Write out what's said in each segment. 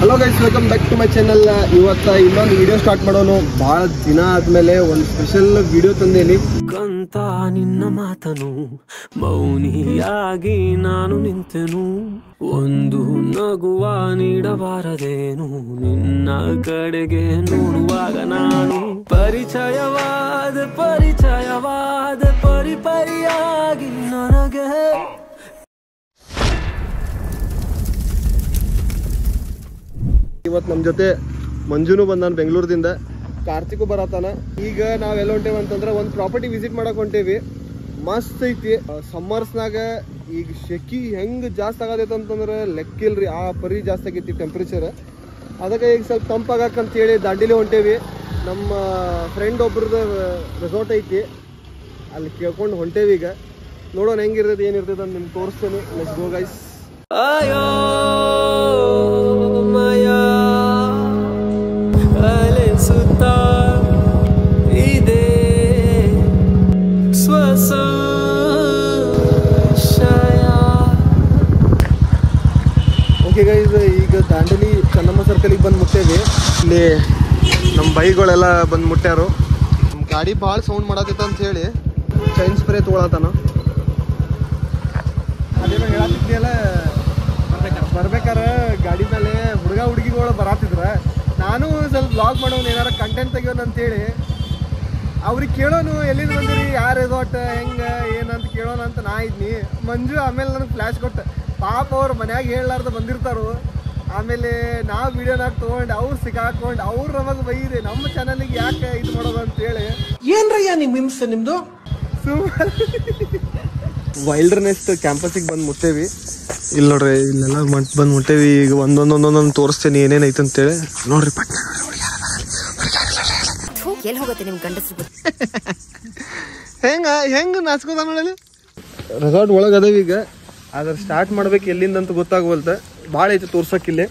Hello guys, welcome back to my channel. ಇವತ್ತು ಇನ್ನೊಂದು video start ಮಾಡೋನು. ಭಾಳ ದಿನ ಆದ್ಮೇಲೆ ಒಂದು ಸ್ಪೆಷಲ್ ವಿಡಿಯೋ ತಂದೇನಿ. ಕಂತ ನಿನ್ನ ಮಾತನು ಮೌನಿಯಾಗಿ ನಾನು ನಿಂತೆನು, ಒಂದು ನಗುವ ನೀಡಬಾರದೇನು ನಿನ್ನ ಕಡೆಗೆ ನೋಡುವಾಗ ನಾನು ಪರಿಚಯವಾದ ಪರಿಪರಿಯಾಗಿ ನನಗೆ. ಇವತ್ತು ನಮ್ಮ ಜೊತೆ ಮಂಜುನು ಬಂದಾನ ಬೆಂಗಳೂರದಿಂದ, ಕಾರ್ತಿಕು ಬರತಾನ. ಈಗ ನಾವೆಲ್ಲ ಹೊಂಟೇವಿ ಅಂತಂದ್ರೆ ಒಂದು ಪ್ರಾಪರ್ಟಿ ವಿಸಿಟ್ ಮಾಡಕ್ ಹೊಂಟೇವಿ. ಮಸ್ತ್ ಐತಿ. ಸಮ್ಮರ್ಸ್ನಾಗ ಈಗ ಶೆಕಿ ಹೆಂಗೆ ಜಾಸ್ತಿ ಆಗತೈತೆ ಅಂತಂದ್ರೆ ಲೆಕ್ಕಿಲ್ರಿ, ಆ ಪರಿ ಜಾಸ್ತಿ ಆಗೈತಿ ಟೆಂಪ್ರೇಚರ್. ಅದಕ್ಕೆ ಈಗ ಸ್ವಲ್ಪ ತಂಪಾಗಕ್ಕಂತೇಳಿ ದಾಂಡೇಲಿ ಹೊಂಟೇವಿ. ನಮ್ಮ ಫ್ರೆಂಡ್ ಒಬ್ರದ್ದು ರೆಸಾರ್ಟ್ ಐತಿ, ಅಲ್ಲಿ ಕೇಳ್ಕೊಂಡು ಹೊಂಟೇವಿ. ಈಗ ನೋಡೋಣ ಹೆಂಗಿರ್ತೈತೆ ಏನಿರ್ತೈತೆ ಅಂತ ನಿಮ್ಗೆ ತೋರಿಸ್ತೇನೆ. Let's go guys. Okay guys, ಈಗ ದಾಂಡೇಲಿ ಚೆನ್ನಮ್ಮ ಸರ್ಕಲಿಗೆ ಬಂದು ಮುಟ್ಟೇವಿ. ಇಲ್ಲಿ ನಮ್ಮ ಬೈಗಳೆಲ್ಲ ಬಂದು ಮುಟ್ಟ್ಯಾರು. ನಮ್ಮ ಗಾಡಿ ಭಾಳ ಸೌಂಡ್ ಮಾಡತ್ತೈತೆ ಅಂತ ಹೇಳಿ ಚೈನ್ ಸ್ಪ್ರೇ ತೊಗೊಳತಾನ. ಅದೇನೋ ಹೇಳತ್ತಿದ್ನೆಲ್ಲ, ಬರ್ಬೇಕಾರೆ ಗಾಡಿ ಮೇಲೆ ಹುಡುಗಿಗಳು ಬರತ್ತಿದ್ರ. ನಾನು ಸ್ವಲ್ಪ ಬ್ಲಾಗ್ ಮಾಡೋನು, ಏನಾರ ಕಂಟೆಂಟ್ ತೆಗಿಯೋನು ಅಂತೇಳಿ ಅವ್ರಿಗೆ ಕೇಳೋನು, ಎಲ್ಲಿಂದ ಬಂದಿರಿ, ಯಾರು ರೆಸಾರ್ಟ್ ಹೆಂಗೆ ಏನಂತ ಕೇಳೋಣ ಅಂತ ನಾ ಇದ್ನಿ. ಮಂಜು ಆಮೇಲೆ ನನಗೆ ಫ್ಲ್ಯಾಶ್ ಕೊಟ್ಟು, ಪಾಪ ಅವ್ರು ಮನ್ಯಾಗ ಹೇಳಲಾರ್ದ ಬಂದಿರ್ತಾರೋ. ಆಮೇಲೆ ನಾವು ವಿಡಿಯೋನಾಗ ತೊಗೊಂಡು ಅವ್ರು ಸಿಕ್ಕಾಕೊಂಡು ಅವ್ರು ನಮಗೆ ಬೈದೆ, ನಮ್ಮ ಚಾನಲಿಗೆ ಯಾಕೆ ಇದು ಮಾಡೋದು ಅಂತೇಳಿ. ಏನ್ರಯ್ಯ ನಿಮ್ಮ ಹಿಂಸೆ ನಿಮ್ಮದು? ವೈಲ್ಡರ್ನೆಸ್ ಕ್ಯಾಂಪಸ್ಸಿಗೆ ಬಂದು ಮುಟ್ಟೇವಿ. ಇಲ್ಲಿ ನೋಡ್ರಿ, ಇಲ್ಲೆಲ್ಲ ಬಂದು ಮುಟ್ಟೇವಿ. ಈಗ ಒಂದೊಂದೊಂದೊಂದೊಂದು ತೋರಿಸ್ತೇನೆ ಏನೇನೈತೆ ಅಂತೇಳಿ. ನೋಡ್ರಿ ಪಟ್ನ ಎಲ್ಲಿ ಹೋಗುತ್ತೆ ನಿಮ್ಮ ಗಂಡಸ್ರು? ಹೆಂಗೆ ನಾಚ್ಕೋದ ನೋಡಲಿ. ರೆಸಾರ್ಟ್ ಒಳಗೆ ಅದಾವ ಈಗ, ಆದ್ರೆ ಸ್ಟಾರ್ಟ್ ಮಾಡ್ಬೇಕು ಎಲ್ಲಿಂದ ಅಂತ ಗೊತ್ತಾಗವಲ್ತ. ಭಾಳ ಐತೆ ತೋರ್ಸಕ್ಕಿಲ್ಲಿ.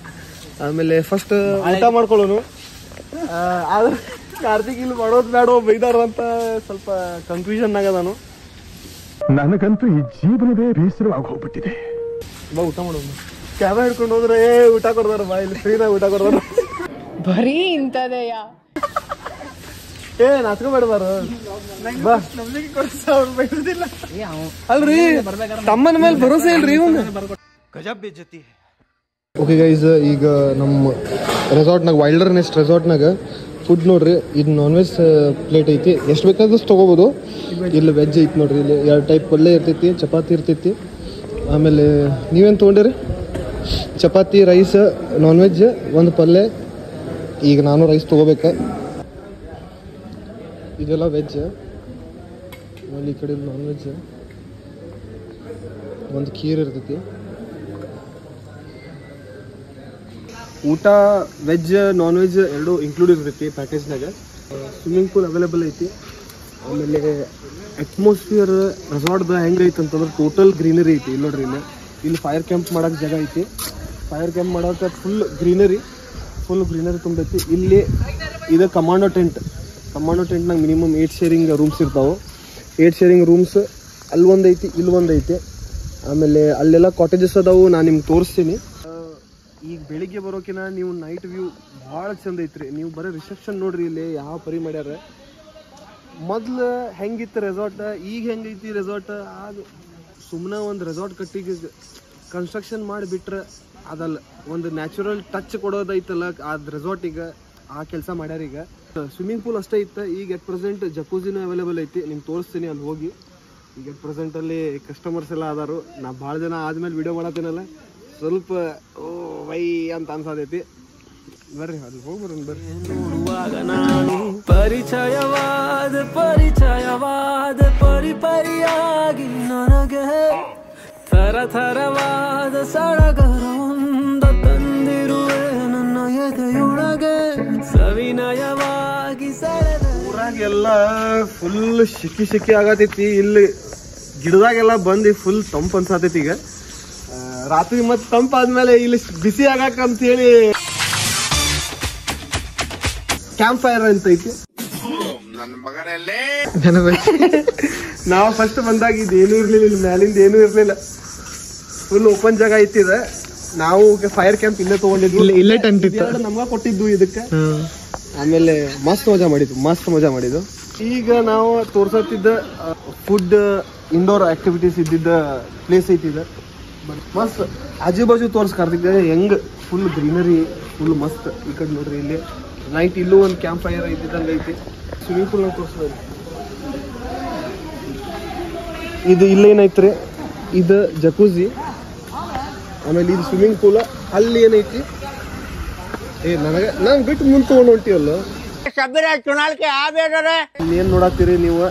ಆಮೇಲೆ ಫಸ್ಟ್ ಊಟ ಮಾಡ್ಕೊಳ್ಳೋನು. ಆದ್ರೆ ಕಾರ್ತಿಕ್ ಇಲ್ಲಿ ಮಾಡೋದು ಬೇಡ ಬೈದಾರ ಅಂತ ಸ್ವಲ್ಪ ಕನ್ಫ್ಯೂಷನ್ ಆಗದಾನು. ನನಗಂತೂ ಈ ಜೀವನವೇ ಬೇಸರವಾಗಿ ಹೋಗ್ಬಿಟ್ಟಿದೆ. ಬಾ ಊಟ ಮಾಡೋದು. ಕ್ಯಾಬ ಹಿಡ್ಕೊಂಡು ಹೋದ್ರೆ ಊಟ ಕೊಡ್ದಾರ, ಬಾ ಇಲ್ಲಿ ಫ್ರೀನಾಗ ಊಟ ಕೊಡ್ದಾರ. ಬರೀ ಇಂಥದೆಯಾ? ನಾಚ್ಕೋಬೇಡಬಾರು. ಅಲ್ರಿ, ತಮ್ಮನ ಮೇಲೆ ಭರೋಸೆ ಇಲ್ರಿ ಇವನು. ಓಕೆ ಗೈಸ್, ಈಗ ನಮ್ಮ ರೆಸಾರ್ಟ್ನಾಗ ವೈಲ್ಡರ್ನೆಸ್ಟ್ ರೆಸಾರ್ಟ್ನಾಗ ಫುಡ್ ನೋಡ್ರಿ. ಇದು ನಾನ್ ವೆಜ್ ಪ್ಲೇಟ್ ಐತಿ, ಎಷ್ಟು ಬೇಕಾದಷ್ಟು ತೊಗೋಬೋದು. ಇಲ್ಲಿ ವೆಜ್ ಐತಿ ನೋಡ್ರಿ. ಇಲ್ಲಿ 2 ಟೈಪ್ ಪಲ್ಯ ಇರ್ತೈತಿ, ಚಪಾತಿ ಇರ್ತೈತಿ. ಆಮೇಲೆ ನೀವೇನು ತೊಗೊಂಡಿರಿ? ಚಪಾತಿ, ರೈಸ್, ನಾನ್ ವೆಜ್, ಒಂದು ಪಲ್ಯ. ಈಗ ನಾನು ರೈಸ್ ತೊಗೋಬೇಕು. ಇದೆಲ್ಲ ವೆಜ್, ಆಮೇಲೆ ಈ ಕಡೆ ನಾನ್ ವೆಜ್. ಒಂದು ಖೀರ್ ಇರ್ತೈತಿ. ಊಟ ವೆಜ್ ನಾನ್ ವೆಜ್ ಎರಡು ಇನ್ಕ್ಲೂಡ್ ಇರ್ತೈತಿ ಪ್ಯಾಕೇಜ್ನಾಗ. ಸ್ವಿಮ್ಮಿಂಗ್ ಪೂಲ್ ಅವೈಲೇಬಲ್ ಐತಿ. ಆಮೇಲೆ ಅಟ್ಮಾಸ್ಫಿಯರ್ ರೆಸಾರ್ಟ್ದ ಹೆಂಗೆ ಐತೆ ಅಂತಂದ್ರೆ ಟೋಟಲ್ ಗ್ರೀನರಿ ಐತಿ. ಇಲ್ಲಿ ನೋಡ್ರಿ, ಇಲ್ಲಿ ಫೈರ್ ಕ್ಯಾಂಪ್ ಮಾಡೋಕೆ ಜಾಗ ಐತಿ. ಫೈರ್ ಕ್ಯಾಂಪ್ ಮಾಡೋಕೆ ಫುಲ್ ಗ್ರೀನರಿ ತುಂಬೈತಿ. ಇಲ್ಲಿ ಇದು ಕಮಾಂಡೋ ಟೆಂಟ್ನಾಗ ಮಿನಿಮಮ್ 8 ಶೇರಿಂಗ್ ರೂಮ್ಸ್ ಇರ್ತಾವೆ. 8 ಶೇರಿಂಗ್ ರೂಮ್ಸ್ ಅಲ್ಲಿ ಒಂದೈತಿ, ಇಲ್ಲಿ ಒಂದೈತಿ. ಆಮೇಲೆ ಅಲ್ಲೆಲ್ಲ ಕಾಟೇಜಸ್ ಅದಾವು, ನಾನು ನಿಮ್ಗೆ ತೋರಿಸ್ತೀನಿ. ಈಗ ಬೆಳಿಗ್ಗೆ ಬರೋಕಿನ ನೀವು ನೈಟ್ ವ್ಯೂ ಭಾಳ ಚಂದ ಐತ್ರಿ. ನೀವು ಬರೀ ರಿಸೆಪ್ಷನ್ ನೋಡ್ರಿ, ಇಲ್ಲಿ ಯಾವ ಪರಿ ಮಾಡ್ಯಾರ. ಮೊದ್ಲು ಹೆಂಗಿತ್ತು ರೆಸಾರ್ಟ್, ಈಗ ಹೆಂಗೈತಿ ರೆಸಾರ್ಟ್. ಆಗ ಸುಮ್ಮನೆ ಒಂದು ರೆಸಾರ್ಟ್ ಕಟ್ಟಿಗೆ ಕನ್ಸ್ಟ್ರಕ್ಷನ್ ಮಾಡಿಬಿಟ್ರೆ ಅದಲ್ಲ, ಒಂದು ನ್ಯಾಚುರಲ್ ಟಚ್ ಕೊಡೋದೈತಲ್ಲ ಅದು ರೆಸಾರ್ಟಿಗೆ, ಆ ಕೆಲಸ ಮಾಡ್ಯಾರ. ಈಗ ಸ್ವಿಮ್ಮಿಂಗ್ ಪೂಲ್ ಅಷ್ಟೇ ಇತ್ತು. ಈಗ ಎಟ್ ಪ್ರೆಸೆಂಟ್ ಜಕೂಸಿನೂ ಅವೈಲೇಬಲ್ ಐತಿ, ನಿಮ್ಗೆ ತೋರಿಸ್ತೀನಿ ಅಲ್ಲಿ ಹೋಗಿ. ಈಗ ಎಟ್ ಪ್ರೆಸೆಂಟಲ್ಲಿ ಕಸ್ಟಮರ್ಸ್ ಎಲ್ಲ ಅದಾರು. ನಾ ಭಾಳ ಜನ ಆದ್ಮೇಲೆ ವಿಡಿಯೋ ಮಾಡತ್ತೀನಲ್ಲ, ಸ್ವಲ್ಪ ವೈ ಅಂತ ಅನ್ಸತೈತಿ. ಬರ್ರಿ ಅಲ್ಲಿ ಹೋಗ್ಬರೋಣ ಬರ್ರಿ. ನೋಡುವಾಗ ನಾನು ಪರಿಚಯವಾದ ಪರಿಪರಿಯಾಗಿ ನನಗೆ ಥರವಾದ ಸಡಗರವೊಂದ ತಂದಿರುವೆ ನನ್ನ ಎದೆಯೊಳಗೆ ಸವಿನಯವಾಗಿ ಸೆಳೆದ. ಊರಾಗೆಲ್ಲ ಫುಲ್ ಶೆಕಿ ಆಗತೈತಿ. ಇಲ್ಲಿ ಗಿಡದಾಗೆಲ್ಲ ಬಂದು ಫುಲ್ ತಂಪು ಅನ್ಸತೈತಿ. ಈಗ ರಾತ್ರಿ ಮತ್ತೆ ತಂಪಾದ್ಮೇಲೆ ಇಲ್ಲಿ ಬಿಸಿ ಆಗಕ್ಕಂತ ಹೇಳಿ ಕ್ಯಾಂಪ್ ಫೈರ್ ಅಂತ ಐತಿ. ನಾವು ಫಸ್ಟ್ ಬಂದಾಗ ಇದೇನು ಇರ್ಲಿಲ್ಲ, ಇಲ್ಲಿ ಮ್ಯಾಲಿಂದ ಏನೂ ಇರ್ಲಿಲ್ಲ. ಫುಲ್ ಓಪನ್ ಜಾಗ ಐತಿದೆ. ನಾವು ಫೈರ್ ಕ್ಯಾಂಪ್ ಇಲ್ಲೇ ತಗೊಂಡಿದ್ವಿ, ಇಲ್ಲೇ ಟೆಂಟ್ ಇತ್ತು, ನಮ್ಗ ಕೊಟ್ಟಿದ್ದು ಇದಕ್ಕೆ. ಆಮೇಲೆ ಮಸ್ತ್ ಮಜಾ ಮಾಡಿದ್ದು. ಈಗ ನಾವು ತೋರ್ಸತ್ತಿದ್ದ ಫುಡ್ ಇಂಡೋರ್ ಆಕ್ಟಿವಿಟೀಸ್ ಇದ್ದಿದ್ದ ಪ್ಲೇಸ್ ಐತಿದ ಮಸ್ತ್. ಆಜು ಬಾಜು ತೋರ್ಸ್ಕಾರ್ತಿದ್ದೆ ಹೆಂಗ್ ಫುಲ್ ಗ್ರೀನರಿ, ಫುಲ್ ಮಸ್ತ್. ಈ ಕಡೆ ನೋಡ್ರಿ, ಇಲ್ಲಿ ನೈಟ್ ಇಲ್ಲೂ ಒಂದು ಕ್ಯಾಂಪ್ ಫೈರ್ ಇದ್ದಿದ್ದಂಗೆ ಐತಿ. ಸ್ವಿಮ್ಮಿಂಗ್ ಪೂಲ್ ನಾವು ತೋರಿಸ್ಬೋದು. ಇದು ಇಲ್ಲೇನೈತ್ರಿ, ಇದು ಜಕೂಜಿ. ಆಮೇಲೆ ಇದು ಸ್ವಿಮ್ಮಿಂಗ್ ಪೂಲ್. ಅಲ್ಲಿ ಏನೈತಿ, ನಾನು ಬಿಟ್ಟು ಮುಂದೆ ತಗೊಂಡು ಹೊಂಟಿವಲ್ಲ. ಏನ್ ನೋಡತ್ತೀರಿ ನೀವು,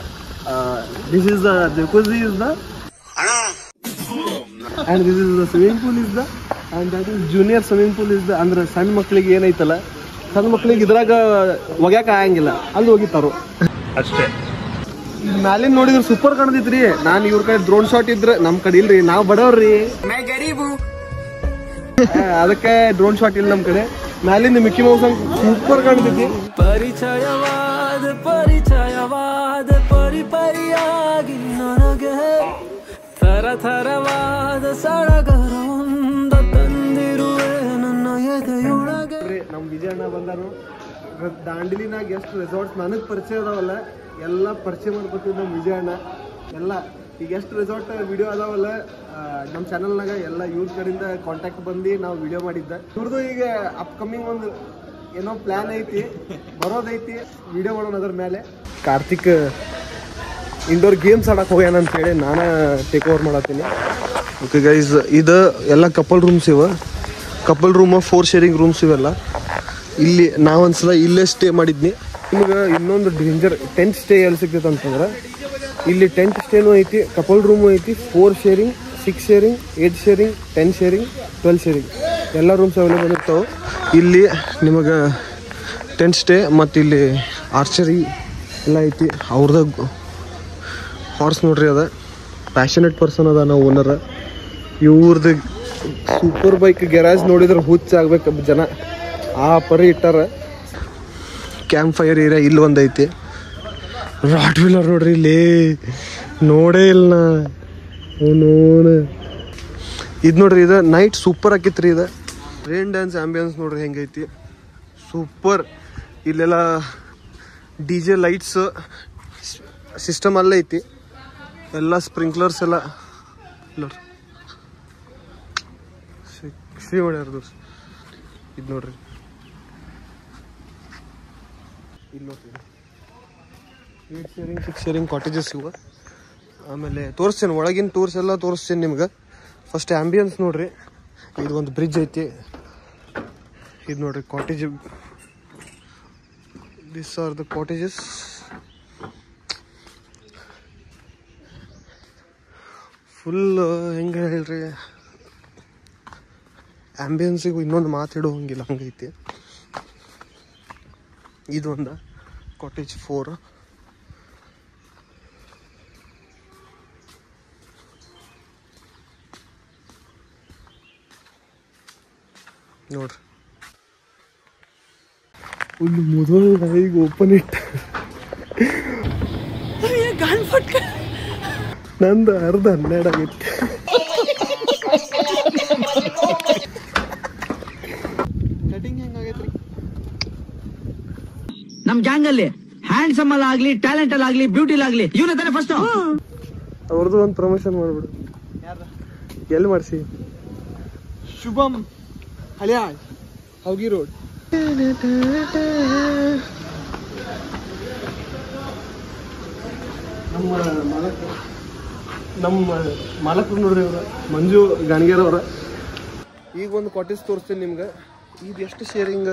this is the Jacuzzi is the and this is the swimming pool is the and that is junior swimming pool is the. ಅಂದ್ರೆ ಸಣ್ಣ ಮಕ್ಳಿಗೆ ಏನೈತಲ್ಲ, ಸಣ್ಣ ಮಕ್ಳಿಗೆ ಇದ್ರಾಗ ಒಗ್ಯಾಕ ಆಗಂಗಿಲ್ಲ, ಅಲ್ಲಿ ಹೋಗಿತ್ತಾರು ಅಷ್ಟೇ. ಮ್ಯಾಲಿನ ನೋಡಿದ್ರೆ ಸೂಪರ್ ಕಾಣದಿತ್ರಿ. ನಾನು ಇವ್ರ ಕಡೆ ಡ್ರೋನ್ ಶಾಟ್ ಇದ್ರೆ, ನಮ್ ಕಡೆ ಇಲ್ರಿ, ನಾವ್ ಬಡವ್ರಿ, ಅದಕ್ಕೆ ಡ್ರೋನ್ ಶಾಟ್ ಇಲ್ಲ ನಮ್ ಕಡೆ. ಮ್ಯಾಲಿಂದ ಮಿಕ್ಕಿ ಮೌಸ್ ಸೂಪರ್ ಕಾಣ್ತೈತಿ. ಪರಿಚಯವಾದ ಪರಿಪರಿಯಾಗಿ ನನಗೆ ಥರಥರವಾದ ಸಡಗರವೊಂದ ತಂದಿರುವೆ ನನ್ನ ಎದೆಯೊಳಗೆ. ನಮ್ ವಿಜಯಣ್ಣ ಬಂದಾರು. ದಾಂಡಲಿನಾಗ ಎಷ್ಟು ರೆಸಾರ್ಟ್ಸ್ ನನಗ್ ಪರಿಚಯ ಅದಾವಲ್ಲ, ಎಲ್ಲ ಪರಿಚಯ ಮಾಡ್ಕೊತೀವಿ ನಮ್ ವಿಜಯಣ್ಣ. ಎಲ್ಲ ಈಗ ಎಷ್ಟು ರೆಸಾರ್ಟ್ ವಿಡಿಯೋ ಅದಾವಲ್ಲ ನಮ್ಮ ಚಾನಲ್ನಾಗ, ಎಲ್ಲ ಇವ್ರ ಕಡೆಯಿಂದ ಕಾಂಟ್ಯಾಕ್ಟ್ ಬಂದು ನಾವು ವಿಡಿಯೋ ಮಾಡಿದ್ದ. ಇವ್ರದ್ದು ಈಗ ಅಪ್ಕಮಿಂಗ್ ಒಂದು ಏನೋ ಪ್ಲಾನ್ ಐತಿ, ಬರೋದೈತಿ, ವಿಡಿಯೋ ಮಾಡೋಣ ಅದ್ರ ಮೇಲೆ. ಕಾರ್ತಿಕ್ ಇಂಡೋರ್ ಗೇಮ್ಸ್ ಆಡಕ್ಕೆ ಹೋಗ್ಯಾನ ಅಂತ ಹೇಳಿ ನಾನು ಟೇಕ್ ಓವರ್ ಮಾಡತ್ತೀನಿ. ಓಕೆ ಗೈಸ್, ಇದು ಎಲ್ಲ ಕಪಲ್ ರೂಮ್ಸ್ ಇವ. ಕಪಲ್ ರೂಮ್ 4 ಶೇರಿಂಗ್ ರೂಮ್ಸ್ ಇವೆಲ್ಲ. ಇಲ್ಲಿ ನಾವೊಂದ್ಸಲ ಇಲ್ಲೇ ಸ್ಟೇ ಮಾಡಿದ್ನಿ. ನಿಮ್ಗೆ ಇನ್ನೊಂದು ಡೇಂಜರ್ ಟೆಂಟ್ ಸ್ಟೇ ಎಲ್ಲಿ ಸಿಗ್ತೈತೆ ಅಂತಂದ್ರೆ, ಇಲ್ಲಿ ಟೆಂಟ್ ಸ್ಟೇನೂ ಐತಿ, ಕಪಲ್ ರೂಮು ಐತಿ, 4 sharing, 6 sharing, 8 sharing, 10 sharing, 12 sharing ಎಲ್ಲ ರೂಮ್ಸ್ ಅವೈಲೇಬಲ್ ಇರ್ತಾವೆ. ಇಲ್ಲಿ ನಿಮಗೆ ಟೆಂಟ್ ಸ್ಟೇ ಮತ್ತು ಇಲ್ಲಿ ಆರ್ಚರಿ ಎಲ್ಲ ಐತಿ. ಅವ್ರದ್ದು ಹಾರ್ಸ್ ನೋಡ್ರಿ, ಅದ ಪ್ಯಾಷನೇಟ್ ಪರ್ಸನ್ ಅದ ನಾವು ಓನರ್. ಇವ್ರದ್ದು ಸೂಪರ್ ಬೈಕ್ ಗ್ಯಾರೇಜ್ ನೋಡಿದ್ರೆ ಹುಚ್ಚಾಗ್ಬೇಕು ಜನ, ಆ ಪರಿ ಇಟ್ಟಾರ. ಕ್ಯಾಂಪ್ ಫೈರ್ ಏರಿಯಾ ಇಲ್ಲಿ ಒಂದೈತಿ. ರಾಟ್ ವೀಲರ್ ನೋಡ್ರಿ, ಇಲ್ಲಿ ನೋಡೇ ಇಲ್ಲ ಇದು ನೋಡ್ರಿ. ಇದು ನೈಟ್ ಸೂಪರ್ ಆಕಿತ್ರಿ. ಇದು ರೇನ್ ಡ್ಯಾನ್ಸ್ ಆಂಬಿಯನ್ಸ್ ನೋಡ್ರಿ ಹೆಂಗೈತಿ, ಸೂಪರ್. ಇಲ್ಲೆಲ್ಲ DJ ಲೈಟ್ಸ್ ಸಿಸ್ಟಮ್ ಅಲ್ಲೇ ಐತಿ, ಎಲ್ಲ ಸ್ಪ್ರಿಂಕ್ಲರ್ಸ್ ಎಲ್ಲ ಶ್ರೀ ಮಾಡ್ಯಾರ. ಇದು ನೋಡ್ರಿ, ಇಲ್ಲಿ ನೋಡ್ರಿ 8 ಶೇರಿಂಗ್ 6 ಶೇರಿಂಗ್ ಕಾಟೇಜಸ್ ಇವ. ಆಮೇಲೆ ತೋರಿಸ್ತೇನೆ, ಒಳಗಿನ ಟೂರ್ಸ್ ಎಲ್ಲ ತೋರಿಸ್ತೇನೆ ನಿಮ್ಗೆ. ಫಸ್ಟ್ ಆಂಬಿಯನ್ಸ್ ನೋಡ್ರಿ, ಇದು ಒಂದು ಬ್ರಿಡ್ಜ್ ಐತಿ. ಇದು ನೋಡ್ರಿ cottage, this are the cottages. Full ಹೆಂಗೆ ಹೇಳ್ರಿ, ಆಂಬಿಯನ್ಸಿಗೂ ಇನ್ನೊಂದು ಮಾತಾಡೋಂಗಿಲ್ಲ ಹಂಗೈತಿ. ಇದೊಂದು ಕಾಟೇಜ್ 4. ನೋಡ್ರಿ, ಒಂದು ಮೊದಲ ಈಗ ಓಪನ್ ಇಟ್ಟ ನಂದು 10:12 ಆಗೈತಿ. ಕಟಿಂಗ್ ಹೆಂಗಾಗೈತ್ರಿ ನಮ್ ಗ್ಯಾಂಗ್ ಅಲ್ಲಿ ಹ್ಯಾಂಡ್ಸಮ್ ಅಲ್ಲಿ ಆಗ್ಲಿ, ಟ್ಯಾಲೆಂಟ್ ಅಲ್ಲಿ ಆಗ್ಲಿ, ಬ್ಯೂಟಿಲ್ ಆಗ್ಲಿ, ಇವನೇ ತಾನೆ ಫಸ್ಟ್. ಅವ್ರದ್ದು ಒಂದು ಪ್ರಮೋಷನ್ ಮಾಡ್ಬಿಡು. ಎಲ್ಲಿ ಮಾಡಿಸಿ? ಶುಭಂ ಹಳಿಯಾಳ್, ಹೌಗಿ ರೋಡ್. ನಮ್ಮ ಮಾಲಕರು ನೋಡ್ರಿ, ಅವ್ರ ಮಂಜು ಗಾಣಿಗೇರ್ ಅವ್ರ. ಈಗ ಒಂದು ಕಾಟೇಜ್ ತೋರಿಸ್ತೀನಿ ನಿಮ್ಗೆ. ಇದು ಎಷ್ಟು ಶೇರಿಂಗ್,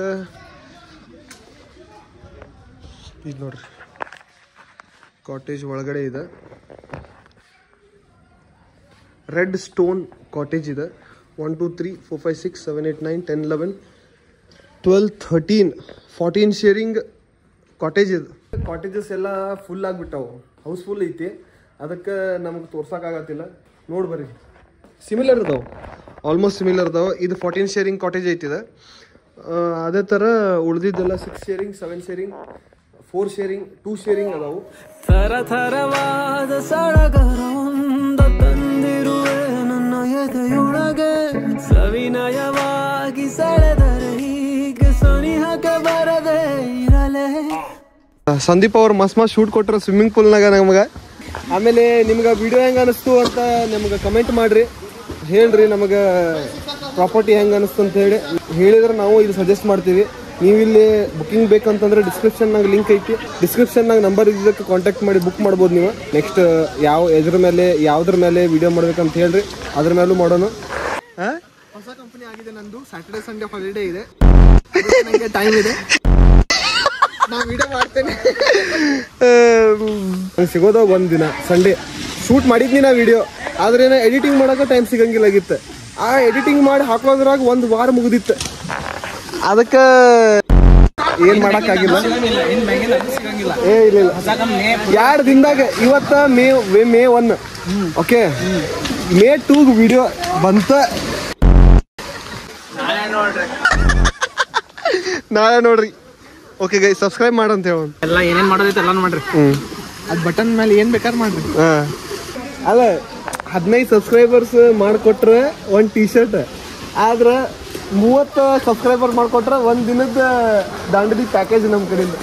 ಇದು ನೋಡ್ರಿ ಕಾಟೇಜ್ ಒಳಗಡೆ ಇದೆ. ರೆಡ್ ಸ್ಟೋನ್ ಕಾಟೇಜ್ ಇದೆ. 1 2 3 4 5 6 7 8 9 10 11 12 13 14 ಶೇರಿಂಗ್ ಕಾಟೇಜ್ ಇದೆ. ಕಾಟೇಜಸ್ ಎಲ್ಲ ಫುಲ್ ಆಗಿಬಿಟ್ಟವು, ಹೌಸ್ಫುಲ್ ಐತಿ. ಅದಕ್ಕೆ ನಮಗೆ ತೋರ್ಸೋಕ್ಕಾಗತ್ತಿಲ್ಲ. ನೋಡಿ ಬರ್ರಿ, ಸಿಮಿಲರ್ ಇದಾವೆ, ಆಲ್ಮೋಸ್ಟ್ ಸಿಮಿಲರ್ ಇದಾವೆ. ಇದು 14 ಶೇರಿಂಗ್ ಕಾಟೇಜ್ ಐತಿದೆ. ಅದೇ ಥರ ಉಳಿದಿದ್ದೆಲ್ಲ 6 ಶೇರಿಂಗ್ 7 ಶೇರಿಂಗ್ 4 ಶೇರಿಂಗ್ 2 ಶೇರಿಂಗ್ ಅದಾವು. ಥರಥರವಾದ ಸಡಗರವೊಂದ ತಂದಿರುವೆ ನನ್ನ ಎದೆಯೊಳಗೆ ಸವಿನಯವಾಗಿ ಸೆಳೆದರೆ ಹೀಗೆ ಸನಿಹಕ್ಕೆ ಬರದೆ ಇರಲೇ. ಸಂದೀಪ್ ಅವ್ರು ಮಸ್ತ್ ಶೂಟ್ ಕೊಟ್ಟರು ಸ್ವಿಮ್ಮಿಂಗ್ ಪೂಲ್ನಾಗ ನಮಗೆ. ಆಮೇಲೆ ನಿಮ್ಗೆ ವಿಡಿಯೋ ಹೆಂಗೆ ಅನಿಸ್ತು ಅಂತ ನಮ್ಗೆ ಕಮೆಂಟ್ ಮಾಡಿರಿ, ಹೇಳ್ರಿ ನಮಗೆ ಪ್ರಾಪರ್ಟಿ ಹೆಂಗೆ ಅನಿಸ್ತು ಅಂತ ಹೇಳಿದ್ರೆ ನಾವು ಇದು ಸಜೆಸ್ಟ್ ಮಾಡ್ತೀವಿ. ನೀವು ಇಲ್ಲಿ ಬುಕ್ಕಿಂಗ್ ಬೇಕಂತಂದ್ರೆ ಡಿಸ್ಕ್ರಿಪ್ಷನ್ನಾಗ ಲಿಂಕ್ ಐತಿ, ಡಿಸ್ಕ್ರಿಪ್ಷನ್ನಾಗ ನಂಬರ್ ಇದ್ದಕ್ಕೆ ಕಾಂಟ್ಯಾಕ್ಟ್ ಮಾಡಿ ಬುಕ್ ಮಾಡ್ಬೋದು ನೀವು. ನೆಕ್ಸ್ಟ್ ಯಾವುದ್ರ ಮೇಲೆ ವಿಡಿಯೋ ಮಾಡ್ಬೇಕಂತ ಹೇಳ್ರಿ, ಅದ್ರ ಮೇಲೂ ಮಾಡೋಣ. ಹೊಸ ಕಂಪನಿ ಆಗಿದೆ ನಂದು, ಸ್ಯಾಟರ್ಡೆ ಸಂಡೇ ಹಾಲಿಡೇ ಇದೆ, ನನಗೆ ಟೈಮ್ ಇದೆ, ನಾನು ವಿಡಿಯೋ ಮಾಡ್ತೇನೆ. ಸಿಗೋದಾಗ ಒಂದು ದಿನ ಸಂಡೇ ಶೂಟ್ ಮಾಡಿದ್ನಿ ನಾ ವಿಡಿಯೋ, ಆದ್ರೆ ಎಡಿಟಿಂಗ್ ಮಾಡೋಕೆ ಟೈಮ್ ಸಿಗಂಗಿಲ್ಲಾಗಿತ್ತು. ಆ ಎಡಿಟಿಂಗ್ ಮಾಡಿ ಹಾಕೋದ್ರಾಗ ಒಂದು ವಾರ ಮುಗಿದಿತ್ತು, ಅದಕ್ಕೆ ಏನ್ ಮಾಡಕ್ಕಾಗಿಲ್ಲ. ಇಲ್ಲ 2 ದಿನದಾಗ ಇವತ್ತ ಮೇ 1 ಓಕೆ, ಮೇ 2 ವಿಡಿಯೋ ಬಂತ. ನಾಳೆ ನೋಡ್ರಿ. ಓಕೆ ಗೈ, ಸಬ್ಸ್ಕ್ರೈಬ್ ಮಾಡಂತ ಹೇಳ. ಎಲ್ಲ ಏನೇನ್ ಮಾಡೋದೈತೆ ಎಲ್ಲ ಮಾಡ್ರಿ. ಅದ್ ಬಟನ್ ಮೇಲೆ ಏನ್ ಬೇಕಾದ್ರೆ ಮಾಡ್ರಿ. ಅಲ್ಲ 15 ಸಬ್ಸ್ಕ್ರೈಬರ್ಸ್ ಮಾಡಿಕೊಟ್ರೆ ಒಂದು ಟೀ ಶರ್ಟ್, ಆದ್ರೆ 30 ಸಬ್ಸ್ಕ್ರೈಬರ್ ಮಾಡಿಕೊಟ್ರೆ ಒಂದು ದಿನದ ದಾಂಡಲಿ ಪ್ಯಾಕೇಜ್ ನಮ್ಮ ಕಡೆಯಿಂದ.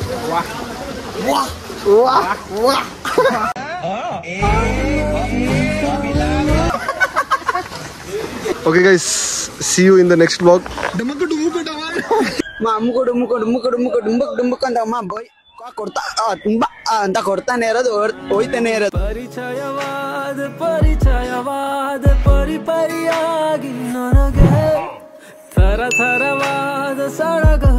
Okay guys, see you in the next vlog. ಅಮ್ಮ ಬಾಯ್ ಕೊಡ್ತಾ ತುಂಬಾ ಅಂತ ಕೊಡ್ತಾನೆ ಇರೋದು, ಹೋಯ್ತಾನೆ ಇರೋದು. ಪರಿಚಯವಾದ ಪರಿಯಾಗಿ ನನಗೆ ಥರಥರವಾದ ಸಡಗರ